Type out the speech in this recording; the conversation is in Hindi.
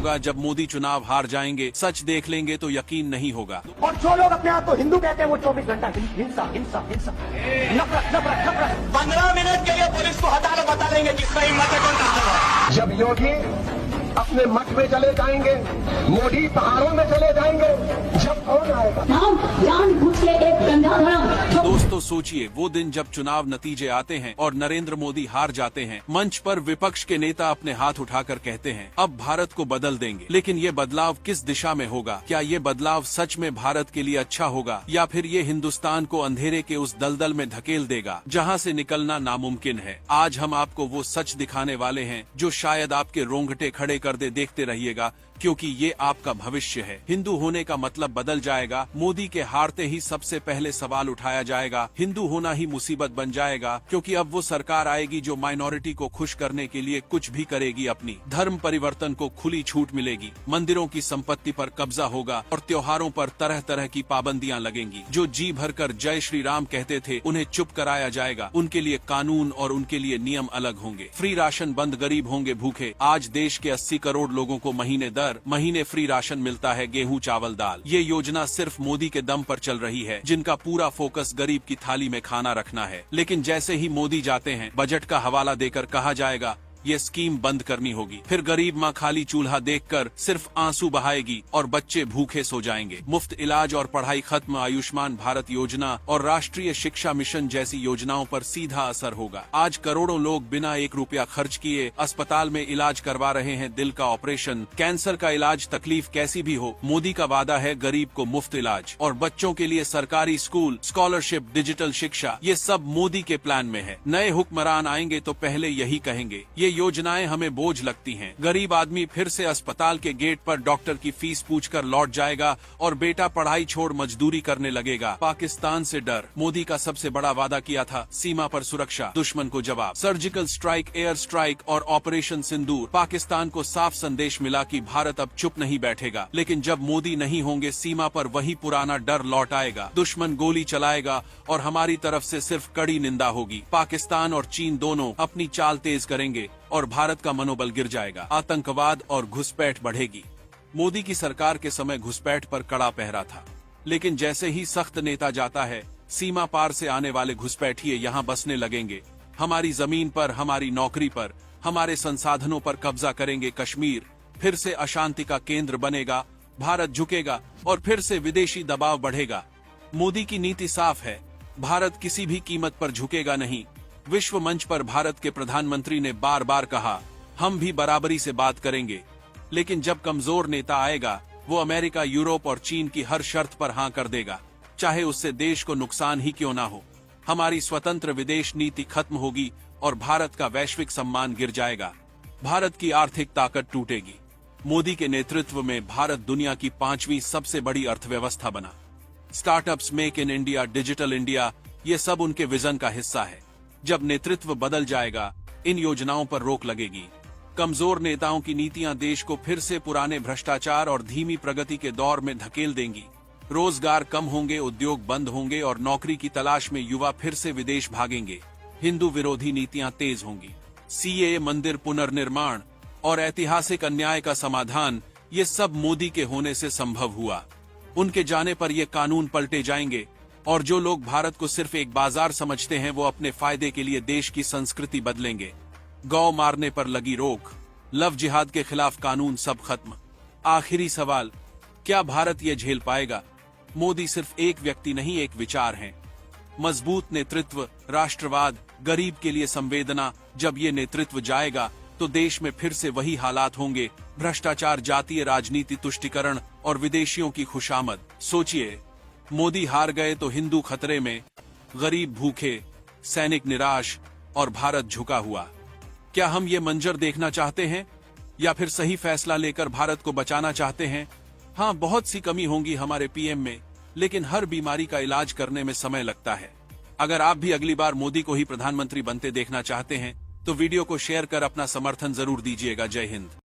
होगा जब मोदी चुनाव हार जाएंगे। सच देख लेंगे तो यकीन नहीं होगा। और जो लोग अपने आप को हिंदू कहते हैं वो 24 घंटा हिंसा हिंसा हिंसा नफरत नफरत नफरत 15 मिनट के लिए पुलिस को हटा कर बता देंगे किसका हिम्मत है कौन। जब योगी अपने मठ में चले जाएंगे, मोदी पहाड़ों में चले जाएंगे, जब कौन आएगा? हम जानबूझ के एक गंगाधरम। दोस्तों सोचिए, वो दिन जब चुनाव नतीजे आते हैं और नरेंद्र मोदी हार जाते हैं, मंच पर विपक्ष के नेता अपने हाथ उठाकर कहते हैं अब भारत को बदल देंगे। लेकिन ये बदलाव किस दिशा में होगा? क्या ये बदलाव सच में भारत के लिए अच्छा होगा, या फिर ये हिंदुस्तान को अंधेरे के उस दलदल में धकेल देगा जहाँ से निकलना नामुमकिन है? आज हम आपको वो सच दिखाने वाले हैं जो शायद आपके रोंगटे खड़े कर दे। देखते रहिएगा, क्योंकि ये आपका भविष्य है। हिंदू होने का मतलब बदल जाएगा। मोदी के हारते ही सबसे पहले सवाल उठाया जाएगा, हिंदू होना ही मुसीबत बन जाएगा, क्योंकि अब वो सरकार आएगी जो माइनॉरिटी को खुश करने के लिए कुछ भी करेगी। अपनी धर्म परिवर्तन को खुली छूट मिलेगी, मंदिरों की संपत्ति पर कब्जा होगा और त्योहारों पर तरह तरह की पाबंदियां लगेंगी। जो जी भरकर जय श्री राम कहते थे उन्हें चुप कराया जाएगा। उनके लिए कानून और उनके लिए नियम अलग होंगे। फ्री राशन बंद, गरीब होंगे भूखे। आज देश के 80 करोड़ लोगों को महीने फ्री राशन मिलता है, गेहूं चावल दाल। ये योजना सिर्फ मोदी के दम पर चल रही है, जिनका पूरा फोकस गरीब की थाली में खाना रखना है। लेकिन जैसे ही मोदी जाते हैं, बजट का हवाला देकर कहा जाएगा ये स्कीम बंद करनी होगी। फिर गरीब माँ खाली चूल्हा देखकर सिर्फ आंसू बहाएगी और बच्चे भूखे सो जाएंगे। मुफ्त इलाज और पढ़ाई खत्म। आयुष्मान भारत योजना और राष्ट्रीय शिक्षा मिशन जैसी योजनाओं पर सीधा असर होगा। आज करोड़ों लोग बिना 1 रुपया खर्च किए अस्पताल में इलाज करवा रहे हैं। दिल का ऑपरेशन, कैंसर का इलाज, तकलीफ कैसी भी हो, मोदी का वादा है गरीब को मुफ्त इलाज। और बच्चों के लिए सरकारी स्कूल, स्कॉलरशिप, डिजिटल शिक्षा, ये सब मोदी के प्लान में है। नए हुक्मरान आएंगे तो पहले यही कहेंगे ये योजनाएं हमें बोझ लगती हैं। गरीब आदमी फिर से अस्पताल के गेट पर डॉक्टर की फीस पूछकर लौट जाएगा और बेटा पढ़ाई छोड़ मजदूरी करने लगेगा। पाकिस्तान से डर। मोदी का सबसे बड़ा वादा किया था सीमा पर सुरक्षा, दुश्मन को जवाब। सर्जिकल स्ट्राइक, एयर स्ट्राइक और ऑपरेशन सिंदूर। पाकिस्तान को साफ संदेश मिला कि भारत अब चुप नहीं बैठेगा। लेकिन जब मोदी नहीं होंगे, सीमा पर वही पुराना डर लौट आएगा। दुश्मन गोली चलाएगा और हमारी तरफ से सिर्फ कड़ी निंदा होगी। पाकिस्तान और चीन दोनों अपनी चाल तेज करेंगे और भारत का मनोबल गिर जाएगा। आतंकवाद और घुसपैठ बढ़ेगी। मोदी की सरकार के समय घुसपैठ पर कड़ा पहरा था, लेकिन जैसे ही सख्त नेता जाता है, सीमा पार से आने वाले घुसपैठिए यहाँ बसने लगेंगे। हमारी जमीन पर, हमारी नौकरी पर, हमारे संसाधनों पर कब्जा करेंगे। कश्मीर फिर से अशांति का केंद्र बनेगा। भारत झुकेगा और फिर से विदेशी दबाव बढ़ेगा। मोदी की नीति साफ है, भारत किसी भी कीमत पर झुकेगा नहीं। विश्व मंच पर भारत के प्रधानमंत्री ने बार बार कहा हम भी बराबरी से बात करेंगे। लेकिन जब कमजोर नेता आएगा, वो अमेरिका, यूरोप और चीन की हर शर्त पर हाँ कर देगा, चाहे उससे देश को नुकसान ही क्यों ना हो। हमारी स्वतंत्र विदेश नीति खत्म होगी और भारत का वैश्विक सम्मान गिर जाएगा। भारत की आर्थिक ताकत टूटेगी। मोदी के नेतृत्व में भारत दुनिया की 5वीं सबसे बड़ी अर्थव्यवस्था बना। Startups, make in India, digital India, ये सब उनके विजन का हिस्सा है। जब नेतृत्व बदल जाएगा, इन योजनाओं पर रोक लगेगी। कमजोर नेताओं की नीतियां देश को फिर से पुराने भ्रष्टाचार और धीमी प्रगति के दौर में धकेल देंगी। रोजगार कम होंगे, उद्योग बंद होंगे और नौकरी की तलाश में युवा फिर से विदेश भागेंगे। हिंदू विरोधी नीतियां तेज होंगी। सीएए, मंदिर पुनर्निर्माण और ऐतिहासिक अन्याय का समाधान, ये सब मोदी के होने से संभव हुआ। उनके जाने पर ये कानून पलटे जाएंगे और जो लोग भारत को सिर्फ एक बाजार समझते हैं, वो अपने फायदे के लिए देश की संस्कृति बदलेंगे। गौ मारने पर लगी रोक, लव जिहाद के खिलाफ कानून, सब खत्म। आखिरी सवाल, क्या भारत ये झेल पाएगा? मोदी सिर्फ एक व्यक्ति नहीं, एक विचार हैं। मजबूत नेतृत्व, राष्ट्रवाद, गरीब के लिए संवेदना। जब ये नेतृत्व जाएगा तो देश में फिर से वही हालात होंगे, भ्रष्टाचार, जातीय राजनीति, तुष्टीकरण और विदेशियों की खुशामद। सोचिए, मोदी हार गए तो हिंदू खतरे में, गरीब भूखे, सैनिक निराश और भारत झुका हुआ। क्या हम ये मंजर देखना चाहते हैं या फिर सही फैसला लेकर भारत को बचाना चाहते हैं? हाँ, बहुत सी कमी होंगी हमारे पीएम में, लेकिन हर बीमारी का इलाज करने में समय लगता है। अगर आप भी अगली बार मोदी को ही प्रधानमंत्री बनते देखना चाहते हैं तो वीडियो को शेयर कर अपना समर्थन जरूर दीजिएगा। जय हिंद।